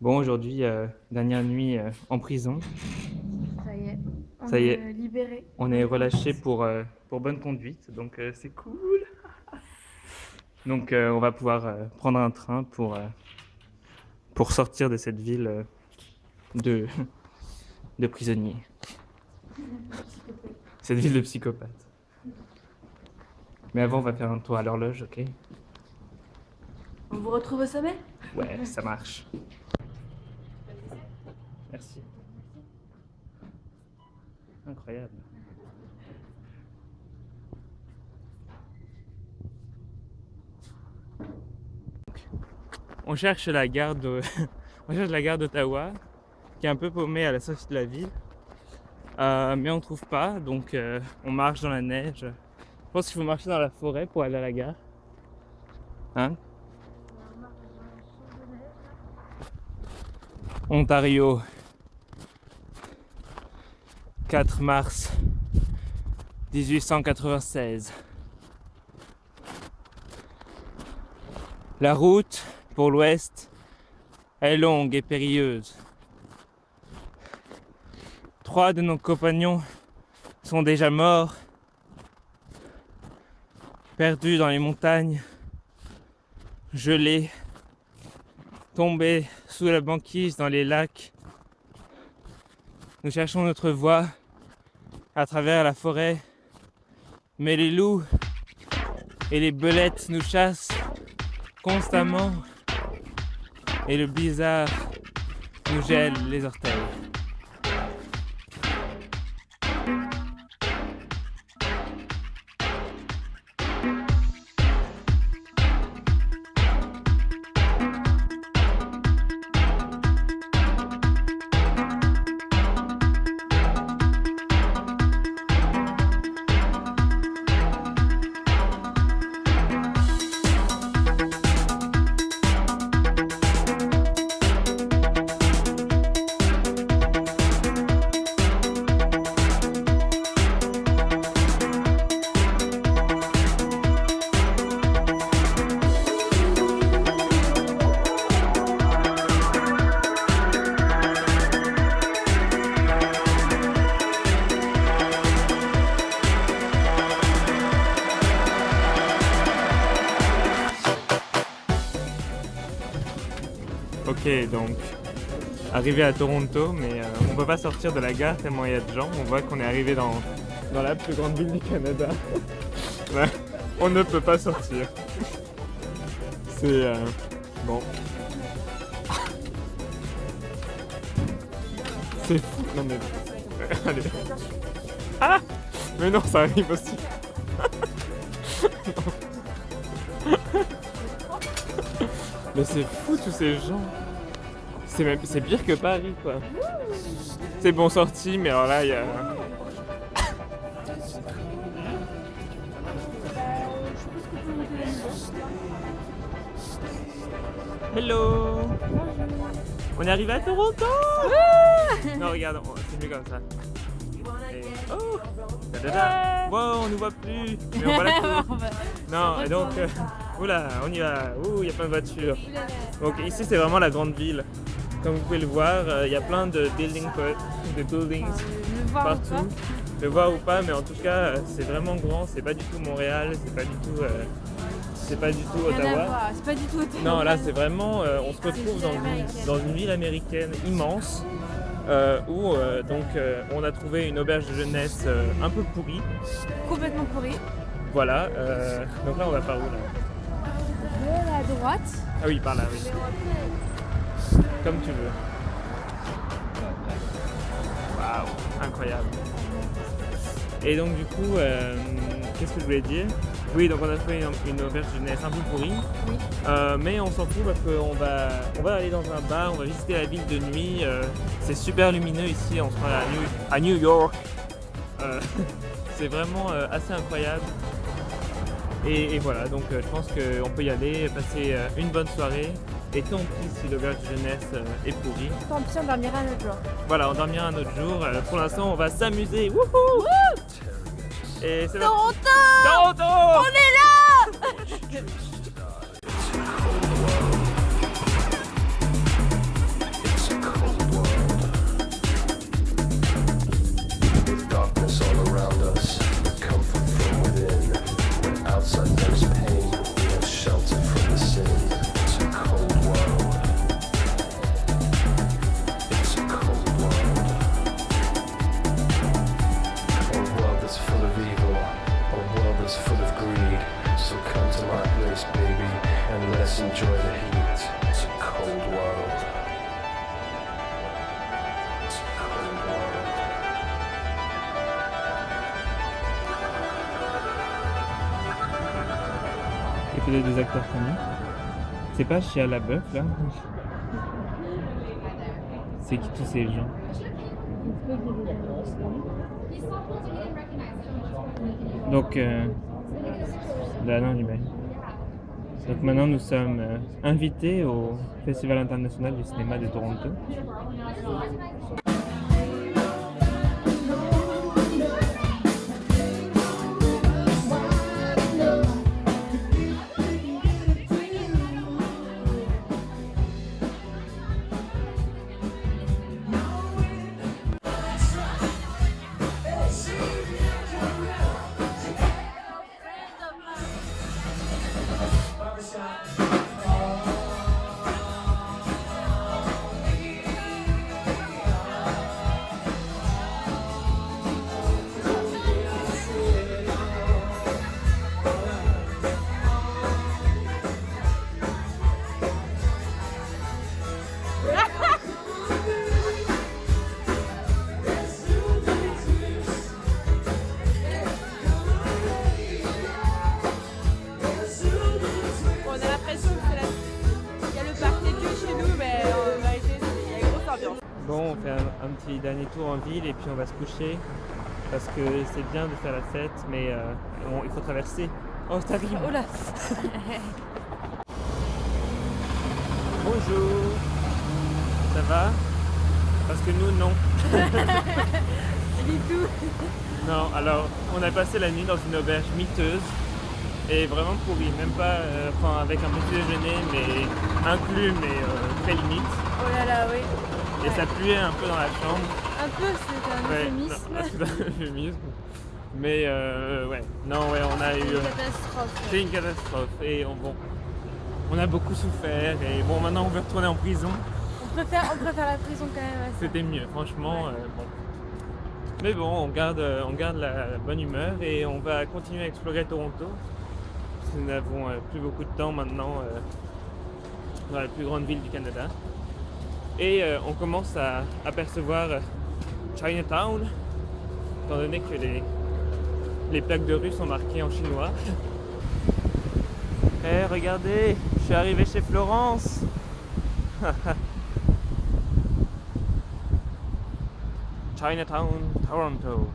Bon, aujourd'hui, dernière nuit en prison. Ça y est, on Ça y est est, libéré. on est relâché pour bonne conduite, donc c'est cool. Donc on va pouvoir prendre un train pour sortir de cette ville de, de prisonniers. Cette ville de psychopathes. Mais avant, on va faire un tour à l'horloge, ok? On vous retrouve au sommet? Ouais, ça marche. Merci. Incroyable. On cherche la gare on cherche la gare d'Ottawa, qui est un peu paumée à la sortie de la ville. Mais on trouve pas, donc on marche dans la neige. Je pense qu'il faut marcher dans la forêt pour aller à la gare. Hein? Ontario, 4 mars 1896. La route pour l'ouest est longue et périlleuse. 3 de nos compagnons sont déjà morts, perdus dans les montagnes, gelés, tombés sous la banquise dans les lacs. Nous cherchons notre voie à travers la forêt, mais les loups et les belettes nous chassent constamment et le blizzard nous gèle les orteils. Ok, donc arrivé à Toronto, mais on peut pas sortir de la gare tellement il y a de gens. On voit qu'on est arrivé dans la plus grande ville du Canada. Ouais, on ne peut pas sortir. C'est bon. C'est fou. Non mais allez. Ah, mais non, ça arrive aussi. Mais c'est fou tous ces gens. C'est pire que Paris quoi. C'est bon sorti, mais alors là il y a. Hello. On est arrivé à Toronto. Non regarde, c'est mieux comme ça. Et... Oh. Da-da-da. Wow, on nous voit plus. Mais on va la cour. Non, et donc oula, on y va. Ouh, il y a plein de voitures. Donc ici c'est vraiment la grande ville. Comme vous pouvez le voir, il y a plein de buildings partout. Le voir ou pas, mais en tout cas c'est vraiment grand. C'est pas du tout Montréal, c'est pas du tout Ottawa. C'est pas du tout Ottawa. Non, là c'est vraiment, on se retrouve dans une ville américaine immense où on a trouvé une auberge de jeunesse un peu pourrie. Complètement pourri. Voilà, donc là on va par où là? De la droite. Ah oui, par là, oui. Comme tu veux. Waouh, incroyable. Et donc du coup, qu'est-ce que je voulais dire? Oui, donc on a trouvé une auberge de jeunesse un peu pourrie. Oui. Mais on s'en fout parce qu'on va aller dans un bar, on va visiter la ville de nuit. C'est super lumineux ici, on se croit à New York. C'est vraiment assez incroyable. Et voilà, donc je pense qu'on peut y aller, passer une bonne soirée. Et tant pis si l'auberge de jeunesse est pourrie. Tant pis, on dormira un autre jour. Voilà, on dormira un autre jour. Pour l'instant, on va s'amuser. Wouhou! Et c'est Toronto! Toronto! On est là! les deux acteurs connus. C'est pas Shia LaBeouf là? C'est qui tous ces gens? Donc, là, non, j'imagine. Donc maintenant nous sommes invités au Festival international du cinéma de Toronto. Bon, on fait un petit dernier tour en ville et puis on va se coucher parce que c'est bien de faire la fête, mais il faut traverser. Oh, t'arrives! Oh là. Bonjour! Ça va? Parce que nous, non. Du tout. Non, alors, on a passé la nuit dans une auberge miteuse et vraiment pourrie, même pas enfin, avec un petit déjeuner, mais inclus, mais très limite. Oh là là, oui. Et ça puait un peu dans la chambre. Un peu, c'est un Ouais, euphémisme. non, c'est un euphémisme. Mais ouais, non, ouais, on a eu. Une catastrophe. C'est une catastrophe. Et on a beaucoup souffert. Et bon, maintenant on veut retourner en prison. On préfère la prison quand même. C'était mieux, franchement. Bon. Mais bon, on garde la bonne humeur et on va continuer à explorer Toronto. Parce que nous n'avons plus beaucoup de temps maintenant dans la plus grande ville du Canada. Et on commence à apercevoir Chinatown, étant donné que les plaques de rue sont marquées en chinois. Eh, regardez, je suis arrivé chez Florence. Chinatown, Toronto.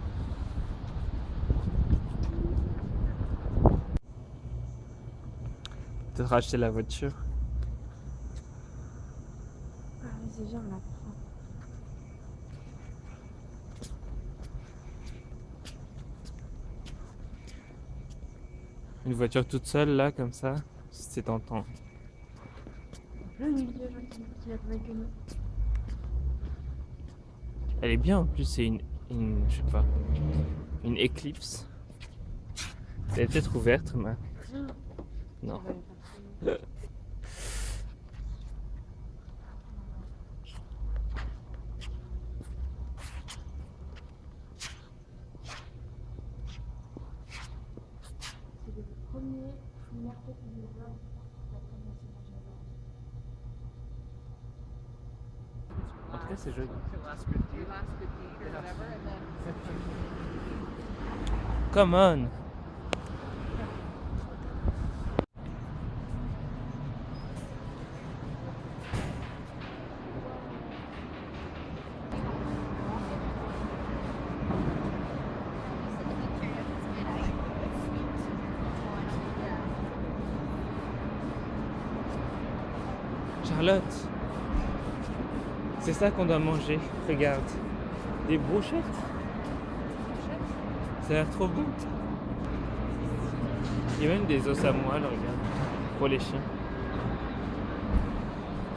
Peut-être acheter la voiture. Ah, vas-y, viens, on la prend. Une voiture toute seule là, comme ça, c'est tentant. Plein de milieu, gens qui la trouvé que nous. Elle est bien en plus, c'est je sais pas, une Eclipse. Elle est peut-être ouverte, mais non. C'est le premier market du monde. En tout cas, c'est joli. Come on! Charlotte, c'est ça qu'on doit manger. Regarde, des brochettes. Ça a l'air trop bon. Il y a même des os à moelle, regarde, pour les chiens.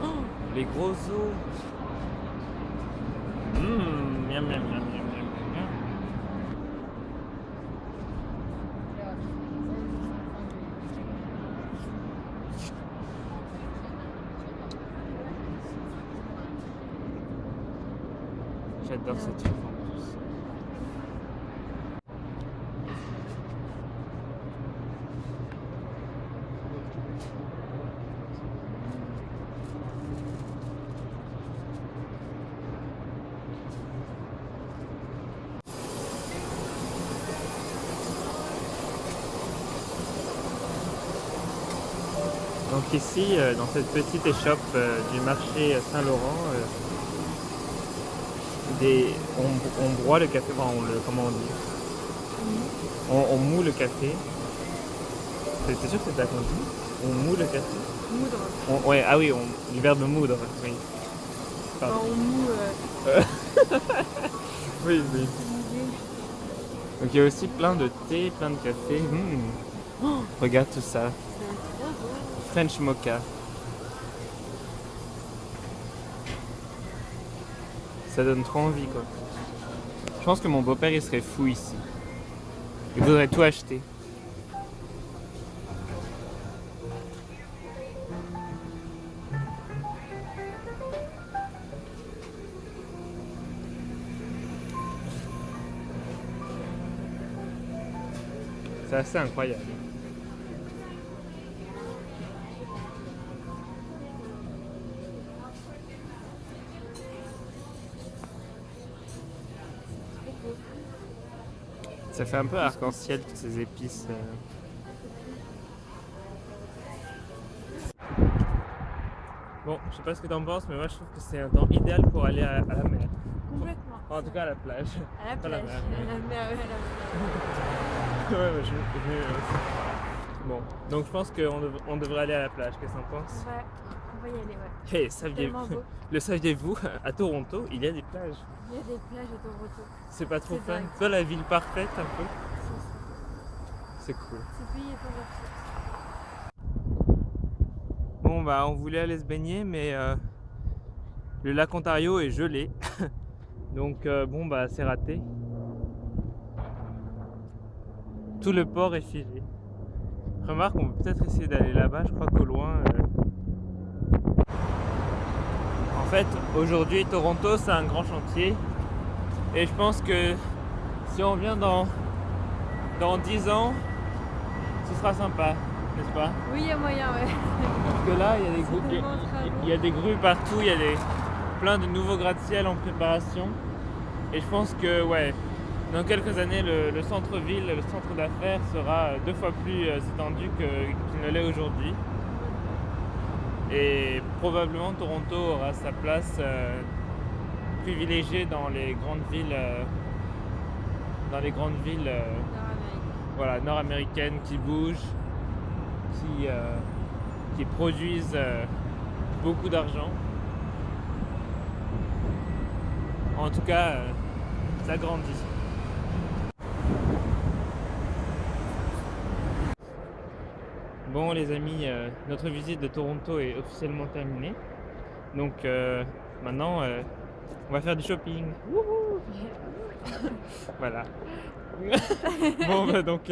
Oh, les gros os. Miam, miam, miam, miam, miam, miam. J'adore cette soupe en plus. Donc ici, dans cette petite échoppe du marché Saint-Laurent, on broie le café, enfin, comment on dit, on moud le café. T'es sûr que c'est ça qu'on dit? On moud le café? Moudre. Ouais, ah oui, du verbe moudre, oui. Pardon. Enfin, on moud. Oui, oui. Donc il y a aussi plein de thé, plein de café. Oh, regarde tout ça. French mocha. Ça donne trop envie quoi. Je pense que mon beau-père il serait fou ici. Il voudrait tout acheter. C'est assez incroyable. Ça fait un peu arc-en-ciel toutes ces épices. Bon, je sais pas ce que t'en penses, mais moi je trouve que c'est un temps idéal pour aller à la mer. Complètement. Enfin, en tout cas à la plage. À la Pas plage. la mer. À la mer, ouais, à la mer. Ouais, bon, donc je pense qu'on devrait aller à la plage. Qu'est-ce que t'en penses? Ouais, on va y aller, ouais. Hey, Tellement beau. le saviez-vous, à Toronto, il y a des plages. Il y a des plages à Toronto. C'est pas trop C'est fun. dingue. Toi, la ville parfaite un peu. C'est ça. C'est cool. Ce pays est en ressources. Bon bah on voulait aller se baigner mais le lac Ontario est gelé. Donc bon bah c'est raté. Tout le port est figé. Remarque, on peut peut-être essayer d'aller là-bas, je crois qu'au loin... En fait, aujourd'hui, Toronto, c'est un grand chantier. Et je pense que si on vient dans 10 ans, ce sera sympa, n'est-ce pas? Oui, il y a moyen, ouais. Parce que là, il y a des grues, tellement travaux. il y a des grues partout, il y a plein de nouveaux gratte-ciel en préparation. Et je pense que, ouais, dans quelques années, le centre-ville, le centre d'affaires sera 2 fois plus étendu qu'il ne l'est aujourd'hui. Et probablement Toronto aura sa place privilégiée dans les grandes villes, voilà, nord-américaines qui bougent, qui produisent beaucoup d'argent. En tout cas, ça grandit. Bon les amis, notre visite de Toronto est officiellement terminée. Donc maintenant, on va faire du shopping. Wouhou. Voilà. Bon bah donc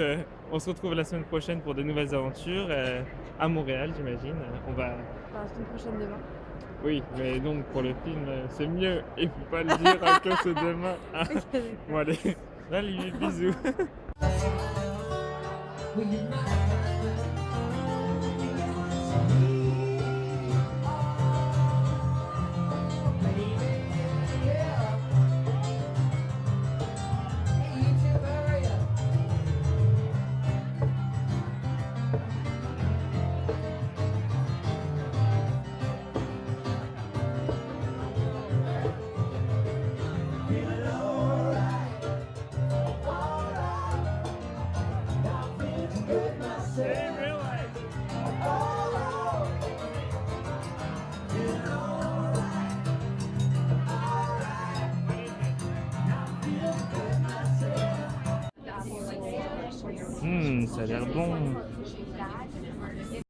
on se retrouve la semaine prochaine pour de nouvelles aventures à Montréal j'imagine. On va... Enfin, la semaine prochaine demain. Oui, mais donc pour le film c'est mieux, il faut pas le dire que c'est demain. Ah. Bon allez, salut, bisous. Ça a l'air bon.